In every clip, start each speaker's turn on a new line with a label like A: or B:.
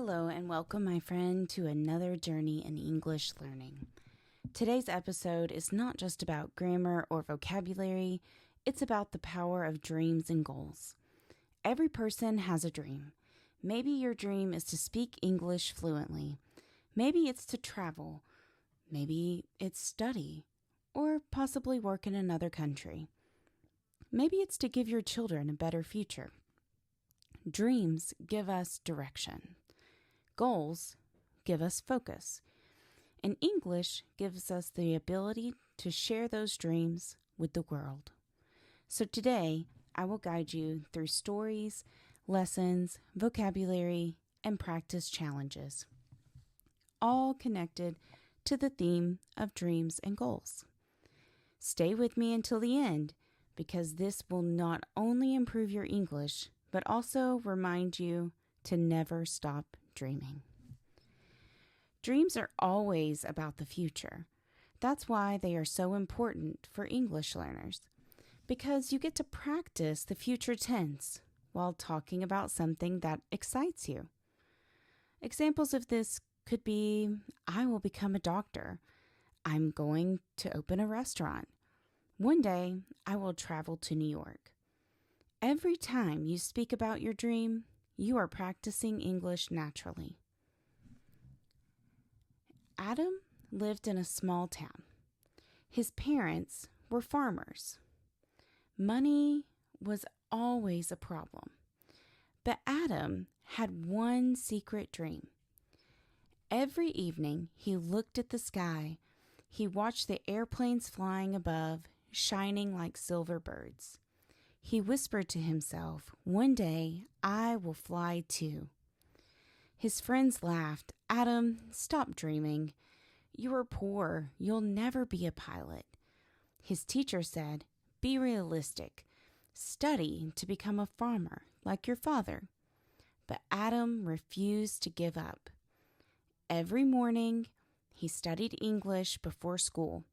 A: Hello and welcome, my friend, to another journey in English learning. Today's episode is not just about grammar or vocabulary, it's about the power of dreams and goals. Every person has a dream. Maybe your dream is to speak English fluently. Maybe it's to travel. Maybe it's study, or possibly work in another country. Maybe it's to give your children a better future. Dreams give us direction. Goals give us focus. And English gives us the ability to share those dreams with the world. So today, I will guide you through stories, lessons, vocabulary, and practice challenges, all connected to the theme of dreams and goals. Stay with me until the end, because this will not only improve your English, but also remind you to never stop dreaming. Dreams are always about the future. That's why they are so important for English learners, because you get to practice the future tense while talking about something that excites you. Examples of this could be, I will become a doctor. I'm going to open a restaurant. One day, I will travel to New York. Every time you speak about your dream, you are practicing English naturally. Adam lived in a small town. His parents were farmers. Money was always a problem. But Adam had one secret dream. Every evening, he looked at the sky. He watched the airplanes flying above, shining like silver birds. He whispered to himself, "One day, I will fly too." His friends laughed. "Adam, stop dreaming. You are poor. You'll never be a pilot." His teacher said, "Be realistic. Study to become a farmer like your father." But Adam refused to give up. Every morning, he studied English before school.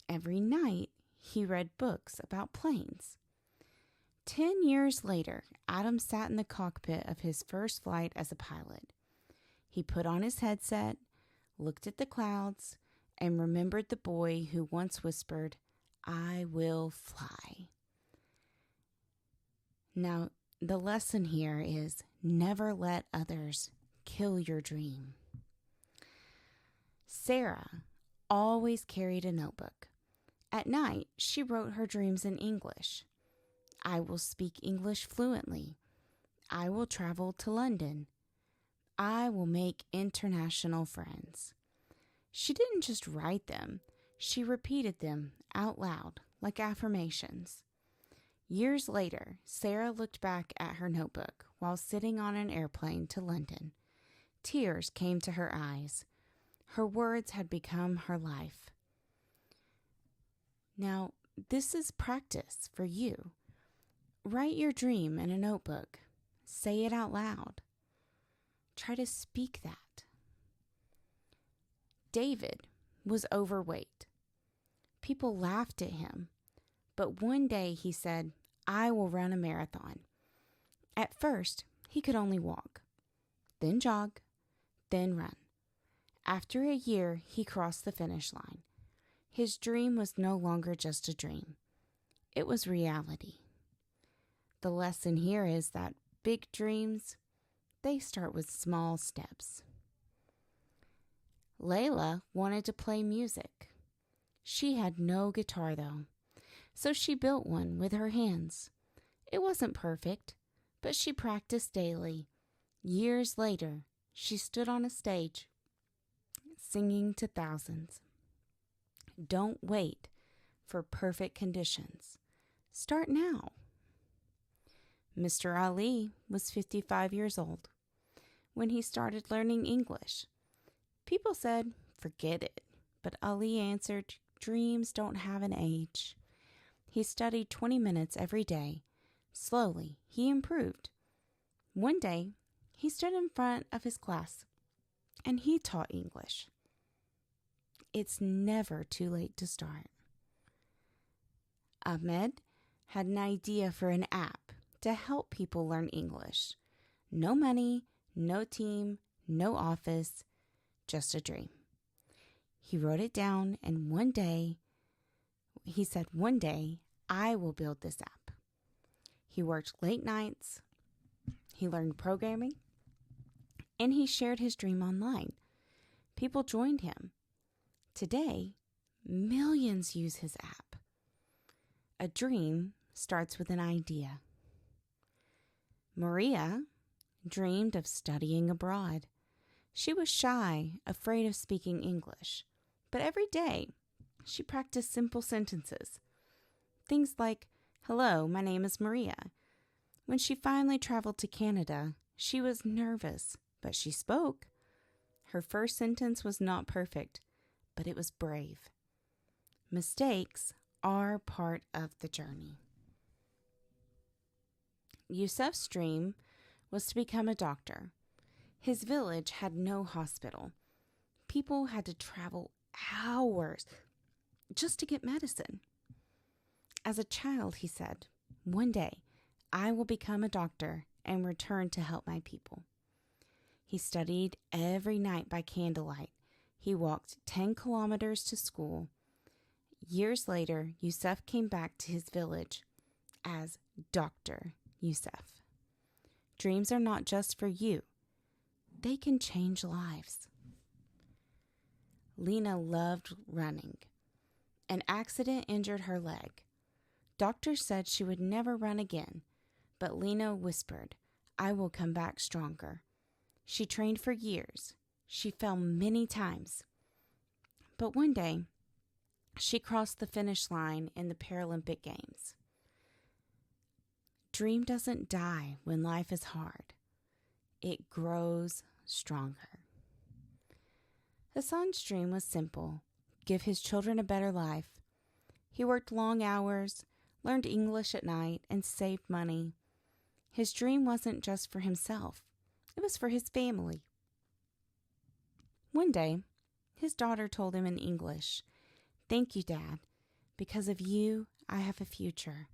A: Every night, he read books about planes. 10 years later, Adam sat in the cockpit of his first flight as a pilot. He put on his headset, looked at the clouds, and remembered the boy who once whispered, "I will fly." Now, the lesson here is never let others kill your dream. Sarah always carried a notebook. At night, she wrote her dreams in English. I will speak English fluently. I will travel to London. I will make international friends. She didn't just write them. She repeated them out loud, like affirmations. Years later, Sarah looked back at her notebook while sitting on an airplane to London. Tears came to her eyes. Her words had become her life. Now, this is practice for you. Write your dream in a notebook. Say it out loud. Try to speak that. David was overweight. People laughed at him. But one day he said, "I will run a marathon." At first, he could only walk, then jog, then run. After a year, he crossed the finish line. His dream was no longer just a dream. It was reality. The lesson here is that big dreams, they start with small steps. Layla wanted to play music. She had no guitar though, so she built one with her hands. It wasn't perfect, but she practiced daily. Years later, she stood on a stage, singing to thousands. Don't wait for perfect conditions. Start now. Mr. Ali was 55 years old when he started learning English. People said, "Forget it." But Ali answered, "Dreams don't have an age." He studied 20 minutes every day. Slowly, he improved. One day, he stood in front of his class and he taught English. It's never too late to start. Ahmed had an idea for an app to help people learn English. No money, no team, no office, just a dream. He wrote it down, and he said, one day, I will build this app. He worked late nights, he learned programming, and he shared his dream online. People joined him. Today, millions use his app. A dream starts with an idea. Maria dreamed of studying abroad. She was shy, afraid of speaking English, but every day she practiced simple sentences. Things like, "Hello, my name is Maria." When she finally traveled to Canada, she was nervous, but she spoke. Her first sentence was not perfect, but it was brave. Mistakes are part of the journey. Yusuf's dream was to become a doctor. His village had no hospital. People had to travel hours just to get medicine. As a child, he said, "One day, I will become a doctor and return to help my people." He studied every night by candlelight. He walked 10 kilometers to school. Years later, Yusuf came back to his village as Dr. Yusuf. Dreams are not just for you. They can change lives. Lena loved running. An accident injured her leg. Doctors said she would never run again, but Lena whispered, "I will come back stronger." She trained for years. She fell many times. But one day, she crossed the finish line in the Paralympic Games. Dream doesn't die when life is hard. It grows stronger. Hassan's dream was simple: give his children a better life. He worked long hours, learned English at night, and saved money. His dream wasn't just for himself. It was for his family. One day, his daughter told him in English, "Thank you, Dad. Because of you, I have a future."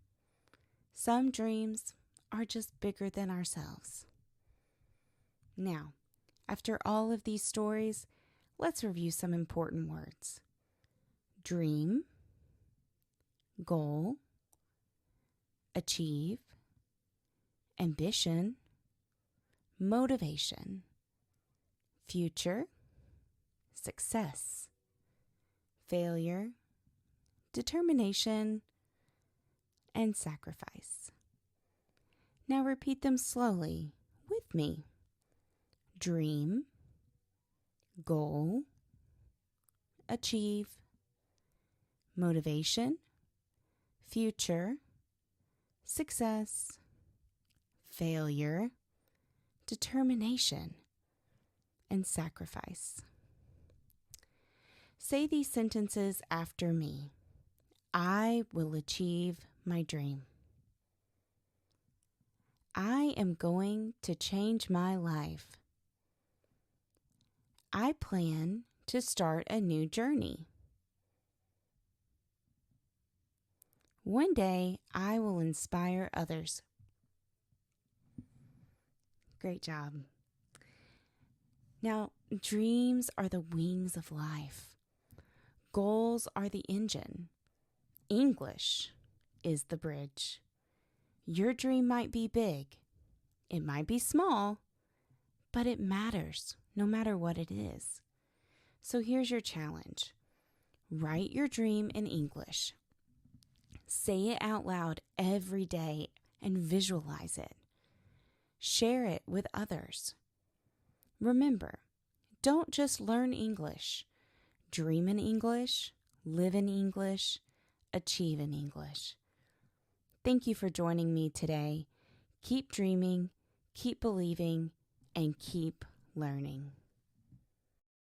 A: Some dreams are just bigger than ourselves. Now, after all of these stories, let's review some important words. Dream, goal, achieve, ambition, motivation, future, success, failure, determination, and sacrifice. Now repeat them slowly with me. Dream, goal, achieve, motivation, future, success, failure, determination, and sacrifice. Say these sentences after me. I will achieve my dream. I am going to change my life. I plan to start a new journey. One day, I will inspire others. Great job. Now, dreams are the wings of life. Goals are the engine. English is the bridge. Your dream might be big. It might be small, but it matters no matter what it is. So here's your challenge. Write your dream in English. Say it out loud every day and visualize it. Share it with others. Remember, don't just learn English. Dream in English, live in English, achieve in English. Thank you for joining me today. Keep dreaming, keep believing, and keep learning.